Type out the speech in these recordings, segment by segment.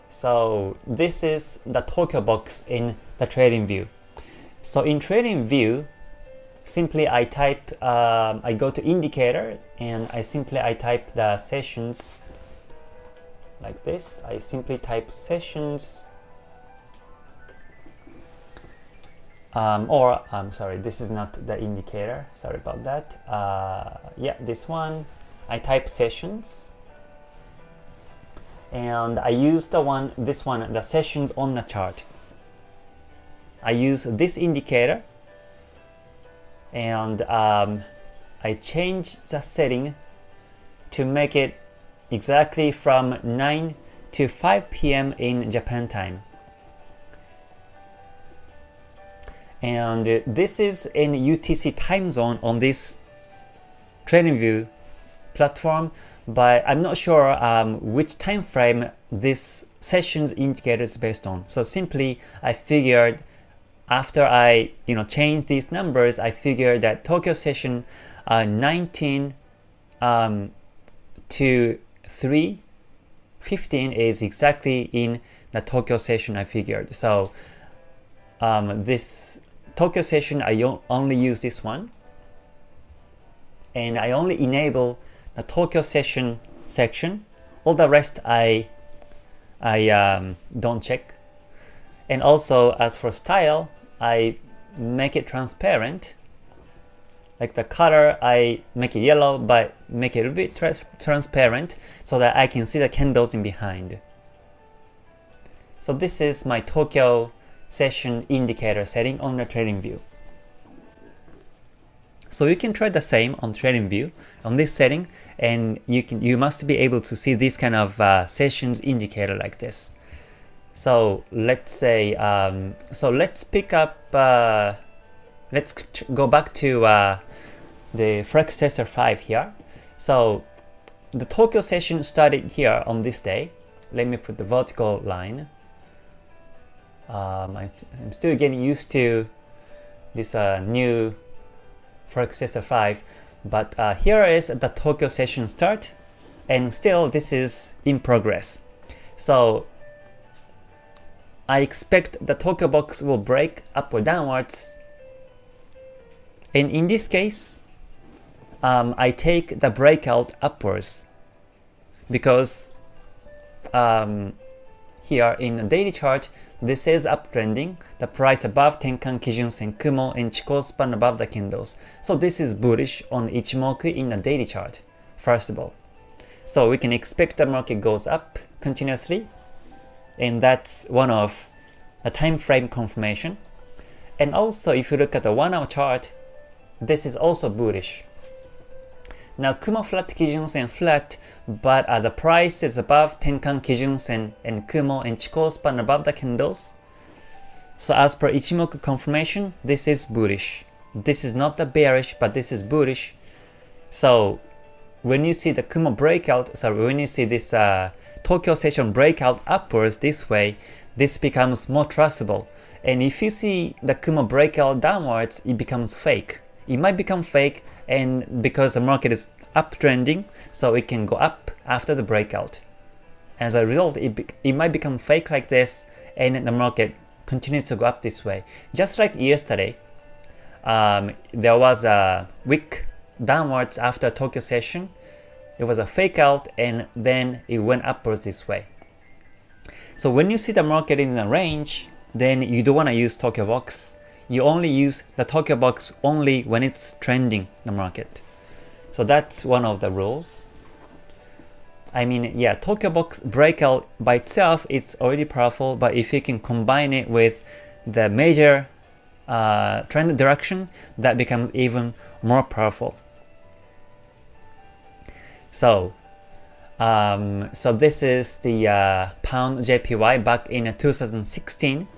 So this is the Tokyo box in the trading view. So in trading view, simply I type, I go to indicator and I type the sessions like this. I simply type sessions, or I'm sorry, this is not the indicator. Sorry about that. Yeah, this one. I type sessions, and I use this one, the sessions on the chart. I use this indicator, and I change the setting to make it exactly from 9 to 5 p.m. in Japan time. And this is in UTC time zone on this TradingView platform, but I'm not sure which time frame this sessions indicator is based on. So simply I figured, after I change these numbers, I figured that Tokyo session 19 to 3:15 is exactly in the Tokyo session I figured. So this Tokyo session, I only use this one, and I only enable the Tokyo session section. All the rest I don't check. And also, as for style, I make it transparent. Like the color, I make it yellow, but make it a bit transparent so that I can see the candles in behind. So this is my Tokyo session indicator setting on the trading view. So you can try the same on trading view on this setting, and you must be able to see this kind of sessions indicator like this. So let's say let's pick up let's go back to the Forex Tester 5 here. So the Tokyo session started here on this day. Let me put the vertical line. I'm still getting used to this new Forex Tester 5, but here is the Tokyo session start, and still this is in progress. So I expect the Tokyo box will break up or downwards, and in this case I take the breakout upwards, because here in the daily chart, this is uptrending, the price above Tenkan Kijun Sen Kumo and Chikou span above the candles. So this is bullish on Ichimoku in the daily chart, first of all. So we can expect the market goes up continuously, and that's one of a time frame confirmation. And also if you look at the 1 hour chart, this is also bullish. Now Kumo flat, Kijun Sen flat, but the price is above Tenkan Kijun Sen and Kumo and Chikou span above the candles. So as per Ichimoku confirmation, this is bullish. This is not the bearish, but this is bullish. So when you see the Kumo breakout, when you see this Tokyo session breakout upwards this way, this becomes more trustable. And if you see the Kumo breakout downwards, it becomes fake. It might become fake, and because the market is uptrending, so it can go up after the breakout. As a result, it might become fake like this, and the market continues to go up this way. Just like yesterday, there was a wick downwards after Tokyo session. It was a fake out, and then it went upwards this way. So when you see the market in a range, then you don't want to use Tokyo box. You only use the Tokyo box only when it's trending the market. So that's one of the rules. I mean, yeah, Tokyo box breakout by itself, it's already powerful, but if you can combine it with the major trend direction, that becomes even more powerful. So this is the pound JPY back in 2016.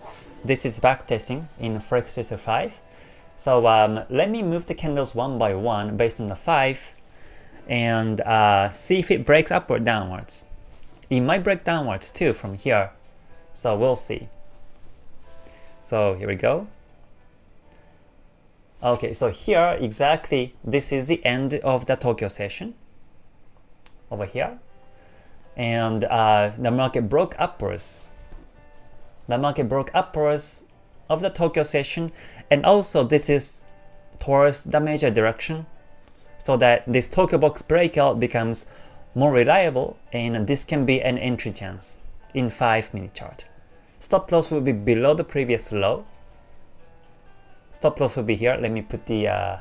This is backtesting in Forex Tester 5. So let me move the candles one by one based on the 5 and see if it breaks up or downwards. It might break downwards too from here, so we'll see. So here we go. Okay, so here exactly this is the end of the Tokyo session over here. and the market broke upwards. The market broke upwards of the Tokyo session, and also this is towards the major direction, so that this Tokyo box breakout becomes more reliable, and this can be an entry chance in 5-minute chart. Stop loss will be below the previous low. Stop loss will be here. Let me put the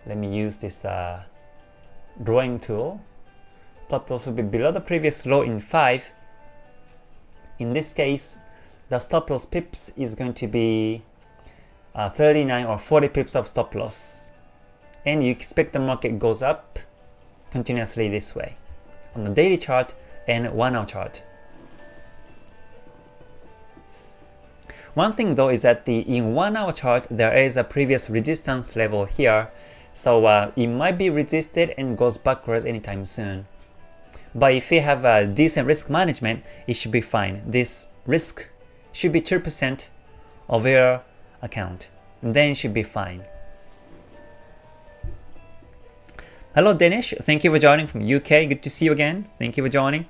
let me use this drawing tool. Stop loss will be below the previous low in 5. In this case, the stop loss pips is going to be 39 or 40 pips of stop loss, and you expect the market goes up continuously this way on the daily chart and 1-hour chart. One thing though is that in 1-hour chart there is a previous resistance level here, so it might be resisted and goes backwards anytime soon. But if you have a decent risk management, it should be fine. This risk should be 2% of your account, and then it should be fine. Hello Danish, thank you for joining from UK. Good to see you again. Thank you for joining.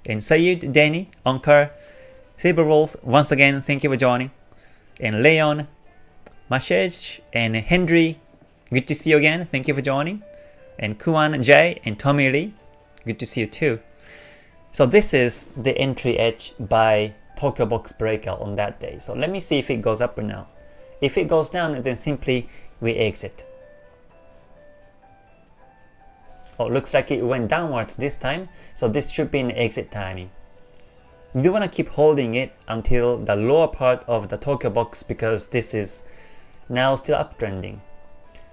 And Sayed, Danny, Onkar, Saberwolf, once again, thank you for joining. And Leon, Mashej, and Henry, good to see you again. Thank you for joining. And Kuan, Jay, and Tommy Lee, good to see you too. So this is the entry edge by Tokyo box breakout on that day. So let me see if it goes up or down. If it goes down, then simply we exit. Oh, looks like it went downwards this time, so this should be an exit timing. You do want to keep holding it until the lower part of the Tokyo box, because this is now still uptrending.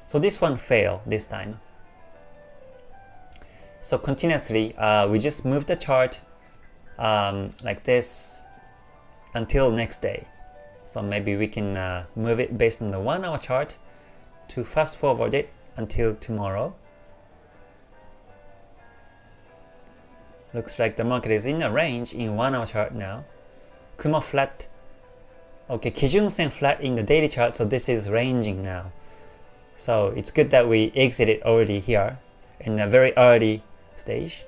So this one failed this time. So continuously, we just move the chart like this until next day. So maybe we can move it based on the 1-hour chart to fast forward it until tomorrow. Looks like the market is in a range in 1-hour chart now. Kumo flat. Okay, Kijun-sen flat in the daily chart, so this is ranging now. So it's good that we exited already here in a very early stage.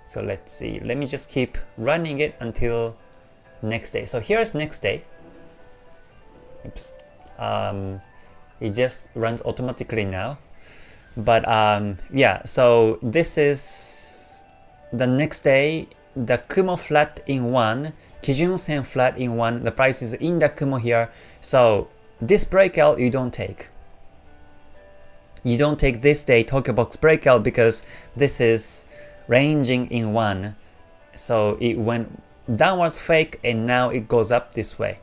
So let's see. Let me just keep running it until next day. So here's next day. Oops. It just runs automatically now. But yeah, so this is the next day, the Kumo flat in 1, Kijun-sen flat in 1, the price is in the Kumo here. So this breakout you don't take. You don't take this day Tokyo box breakout because this is ranging in 1. So it went downwards fake and now it goes up this way.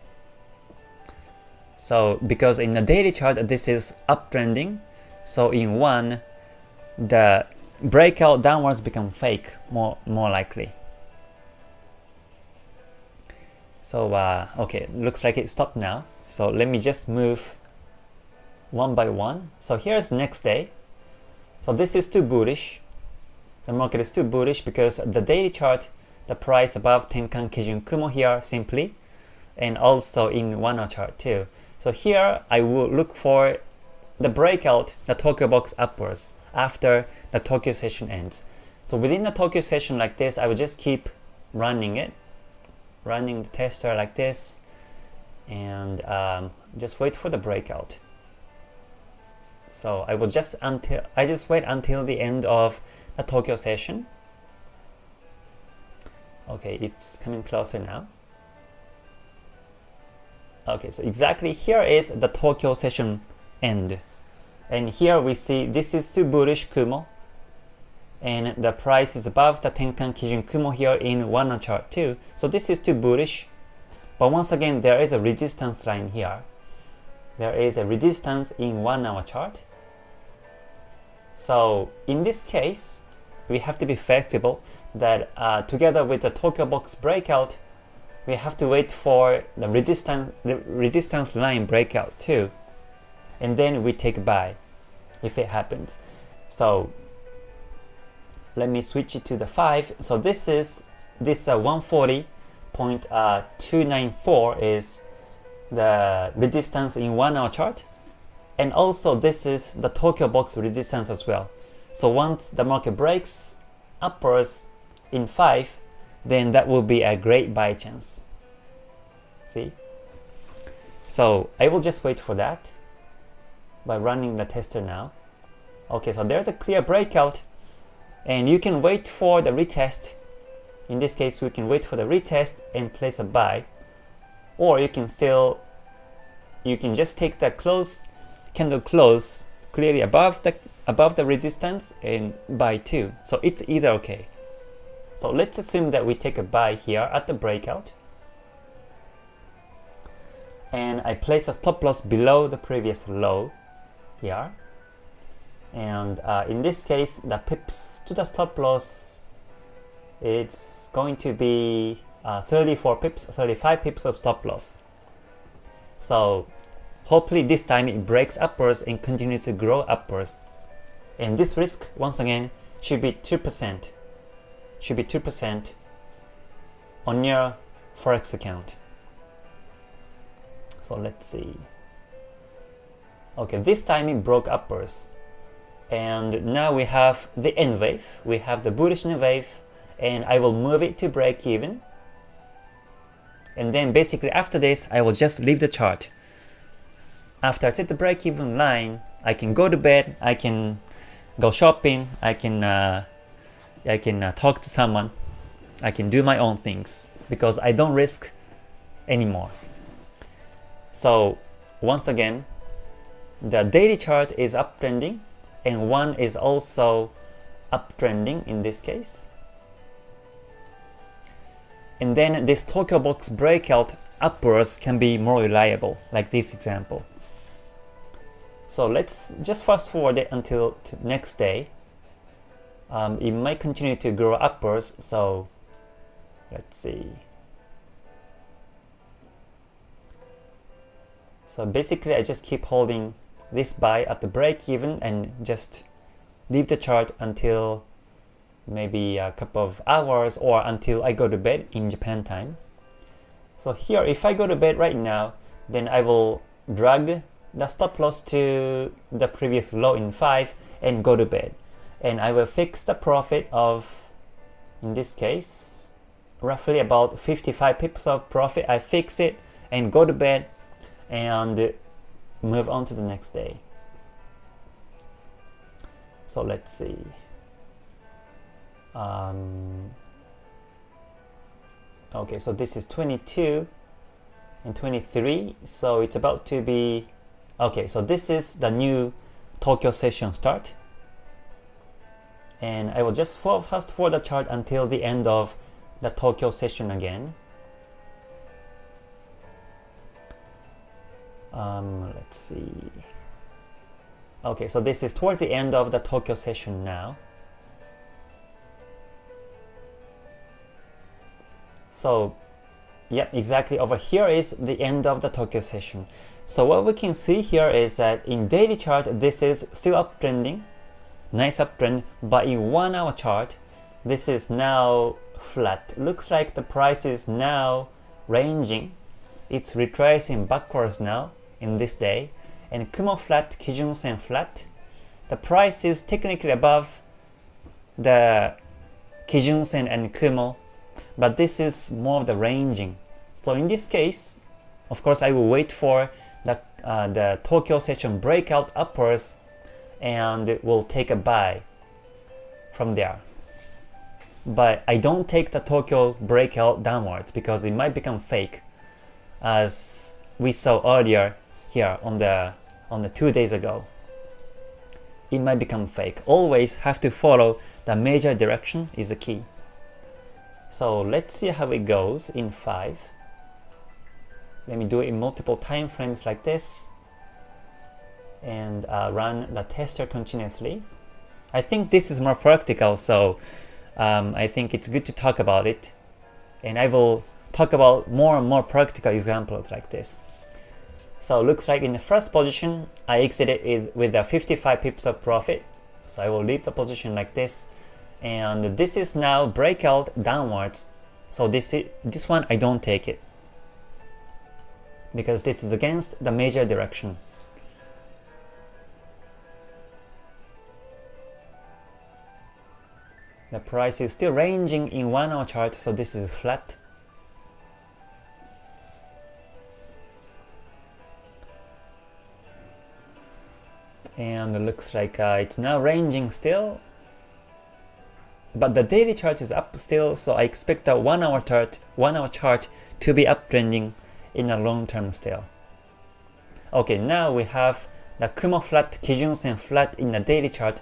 So because in the daily chart this is uptrending, so in 1 the breakout downwards become fake more likely. So okay, looks like it stopped now. So let me just move one by one. So here's next day. So this is too bullish. The market is too bullish because the daily chart, the price above Tenkan Kijun Kumo here simply, and also in 1-hour chart too. So here I will look for the breakout, the Tokyo box upwards after the Tokyo session ends. So within the Tokyo session like this, I will just keep running it, running the tester like this, and just wait for the breakout. So I will just wait until the end of the Tokyo session. Okay, it's coming closer now. Okay, so exactly here is the Tokyo session end, and here we see this is too bullish Kumo, and the price is above the Tenkan Kijun Kumo here in 1-hour chart too. So this is too bullish, but once again there is a resistance line here. There is a resistance in 1-hour chart. So in this case we have to be flexible, that together with the Tokyo box breakout we have to wait for the resistance line breakout too, and then we take buy if it happens. So let me switch it to the 5. So this is 140.294 is the resistance in 1-hour chart, and also this is the Tokyo box resistance as well. So once the market breaks upwards in 5, then that will be a great buy chance. See? So I will just wait for that by running the tester now. Okay, so there's a clear breakout, and you can wait for the retest. In this case, we can wait for the retest and place a buy, or you can just take the candle close clearly above the resistance and buy too. So it's either okay. So let's assume that we take a buy here at the breakout, and I place a stop loss below the previous low here, and in this case the pips to the stop loss, it's going to be 35 pips of stop loss. So hopefully this time it breaks upwards and continues to grow upwards, and this risk once again should be 2%. Should be 2% on your Forex account. So let's see. Okay, this time it broke upwards, and now we have the N wave. We have the bullish N wave, and I will move it to break even. And then basically after this, I will just leave the chart. After I set the break even line, I can go to bed, I can go shopping, I can talk to someone, I can do my own things because I don't risk anymore. So once again, the daily chart is uptrending, and one is also uptrending in this case. And then this Tokyo box breakout upwards can be more reliable, like this example. So let's just fast forward it until next day. It might continue to grow upwards, so let's see. So basically I just keep holding this buy at the break even and just leave the chart until maybe a couple of hours or until I go to bed in Japan time. So here, if I go to bed right now, then I will drag the stop loss to the previous low in 5 and go to bed. And I will fix the profit of, in this case, roughly about 55 pips of profit. I fix it and go to bed and move on to the next day. So let's see. Okay, so this is 22 and 23, so it's about to be, okay, so this is the new Tokyo session start, and I will just fast forward the chart until the end of the Tokyo session again. Let's see. Okay, so this is towards the end of the Tokyo session now. So, yep, exactly over here is the end of the Tokyo session. So what we can see here is that in daily chart, this is still uptrending, nice uptrend, but in 1 hour chart, this is now flat. Looks like the price is now ranging. It's retracing backwards now in this day, and Kumo flat, Kijun Sen flat. The price is technically above the Kijun Sen and Kumo, but this is more of the ranging. So in this case, of course, I will wait for the Tokyo session breakout upwards, and will take a buy from there. But I don't take the Tokyo breakout downwards because it might become fake, as we saw earlier here on the 2 days ago. It might become fake. Always have to follow the major direction is the key. So let's see how it goes in 5. Let me do it in multiple time frames like this, and run the tester continuously. I think this is more practical, so I think it's good to talk about it, and I will talk about more and more practical examples like this. So looks like in the first position, I exited with a 55 pips of profit. So I will leave the position like this, and this is now breakout downwards. So this one I don't take it because this is against the major direction. The price is still ranging in 1 hour chart, so this is flat. And it looks like it's now ranging still. But the daily chart is up still, so I expect the 1 hour chart to be uptrending in a long term still. Okay, now we have the Kumo flat, Kijun-sen flat in the daily chart,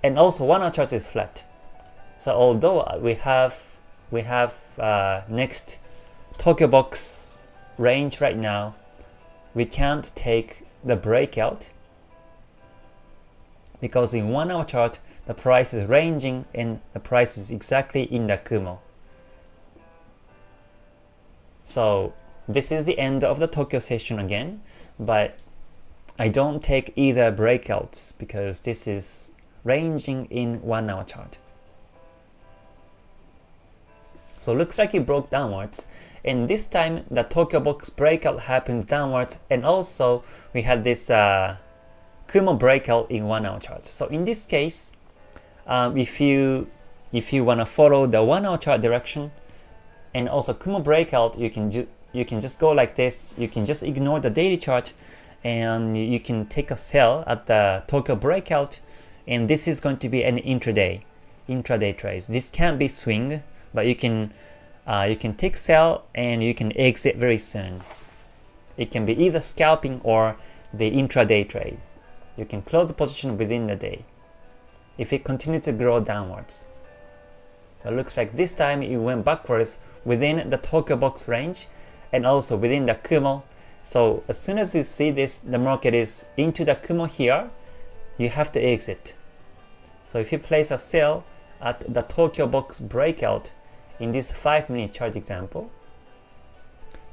and also 1 hour chart is flat. So although we have next Tokyo box range right now, we can't take the breakout because in 1 hour chart the price is ranging and the price is exactly in the Kumo. So this is the end of the Tokyo session again, but I don't take either breakouts because this is ranging in 1 hour chart. So looks like it broke downwards, and this time the Tokyo box breakout happens downwards, and also we had this Kumo breakout in 1 hour chart. So in this case, if you want to follow the 1 hour chart direction and also Kumo breakout, you can just go like this. You can just ignore the daily chart and you can take a sell at the Tokyo breakout, and this is going to be an intraday trades. This can't be swing, but you can take sell and you can exit very soon. It can be either scalping or the intraday trade. You can close the position within the day if it continues to grow downwards. It looks like this time it went backwards within the Tokyo box range and also within the Kumo. So as soon as you see this, the market is into the Kumo here, you have to exit. So if you place a sell at the Tokyo box breakout in this 5-minute chart example,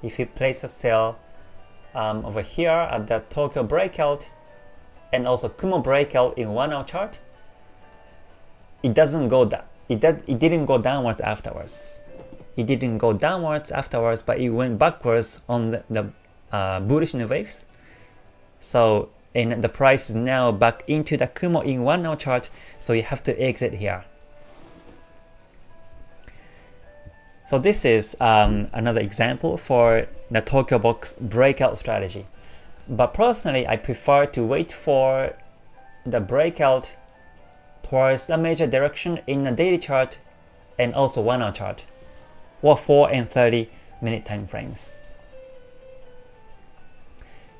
if you place a sell over here at the Tokyo breakout and also Kumo breakout in 1 hour chart, it doesn't go down. It didn't go downwards afterwards. It didn't go downwards afterwards, but it went backwards on the bullish waves. So and the price is now back into the Kumo in 1 hour chart, so you have to exit here. So this is another example for the Tokyo box breakout strategy. But personally, I prefer to wait for the breakout towards the major direction in the daily chart and also 1 hour chart, or 4 and 30-minute time frames.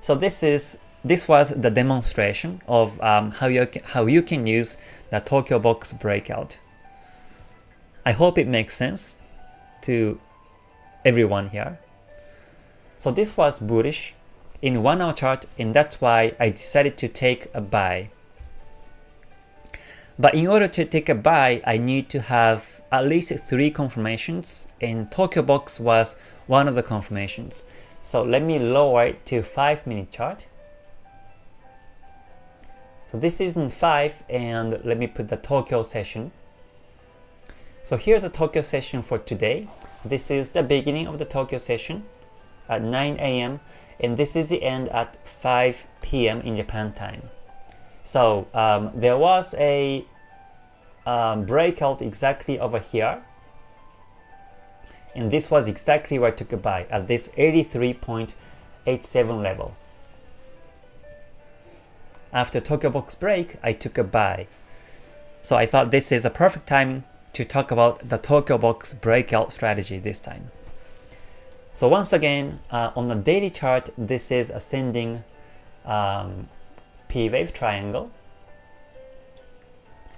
So this was the demonstration of how you can use the Tokyo box breakout. I hope it makes sense to everyone here. So this was bullish in 1 hour chart, and that's why I decided to take a buy. But in order to take a buy, I need to have at least 3 confirmations, and Tokyo box was one of the confirmations. So let me lower it to 5-minute chart. So this is in 5, and let me put the Tokyo session. So here's the Tokyo session for today. This is the beginning of the Tokyo session at 9 AM, and this is the end at 5 PM in Japan time. So there was a breakout exactly over here, and this was exactly where I took a buy at this 83.87 level. After Tokyo box break, I took a buy. So I thought this is a perfect timing to talk about the Tokyo box breakout strategy this time. So once again, on the daily chart, this is ascending P-wave triangle,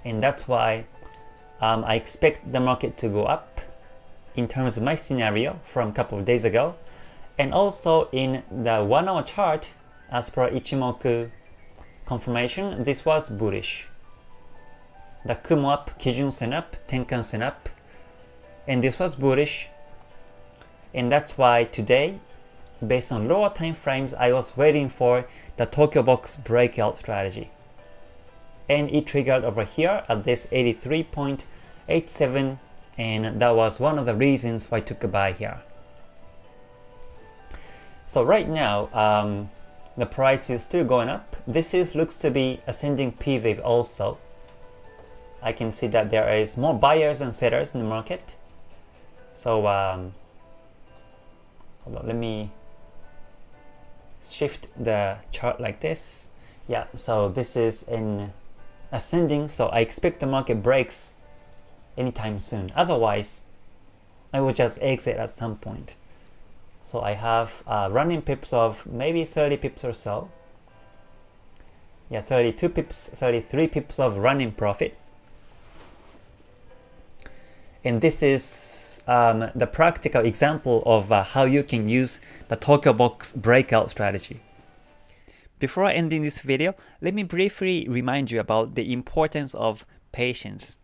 and that's why I expect the market to go up in terms of my scenario from a couple of days ago. And also in the 1 hour chart, as per Ichimoku confirmation, this was bullish. The Kumo up, Kijun-sen up, Tenkan-sen up, and this was bullish. And that's why today, based on lower time frames, I was waiting for the Tokyo box breakout strategy. And it triggered over here at this 83.87, and that was one of the reasons why I took a buy here. So right now, the price is still going up. This looks to be ascending P-wave also. I can see that there is more buyers and sellers in the market. So hold on, let me shift the chart like this. Yeah, so this is in ascending, so I expect the market breaks anytime soon. Otherwise, I will just exit at some point. So I have running pips of maybe 30 pips or so. Yeah, 32 pips, 33 pips of running profit. And this is the practical example of how you can use the Tokyo Box breakout strategy. Before ending this video, let me briefly remind you about the importance of patience.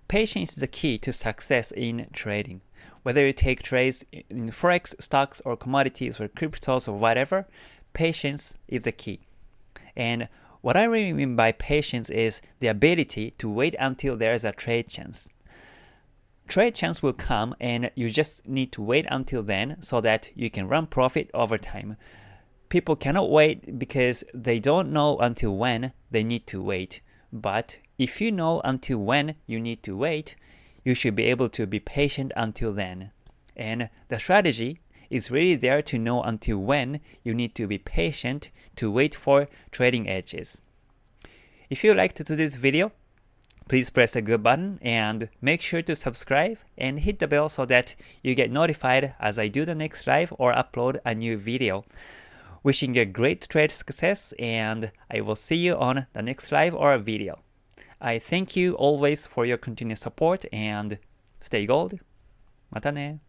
Patience is the key to success in trading. Whether you take trades in Forex, stocks, or commodities, or cryptos, or whatever, patience is the key. And what I really mean by patience is the ability to wait until there is a trade chance. Trade chance will come and you just need to wait until then so that you can run profit over time. People cannot wait because they don't know until when they need to wait. But if you know until when you need to wait, you should be able to be patient until then. And the strategy is really there to know until when you need to be patient to wait for trading edges. If you liked today's video, please press a good button and make sure to subscribe and hit the bell so that you get notified as I do the next live or upload a new video. Wishing you a great trade success, and I will see you on the next live or video. I thank you always for your continued support and stay gold. またね。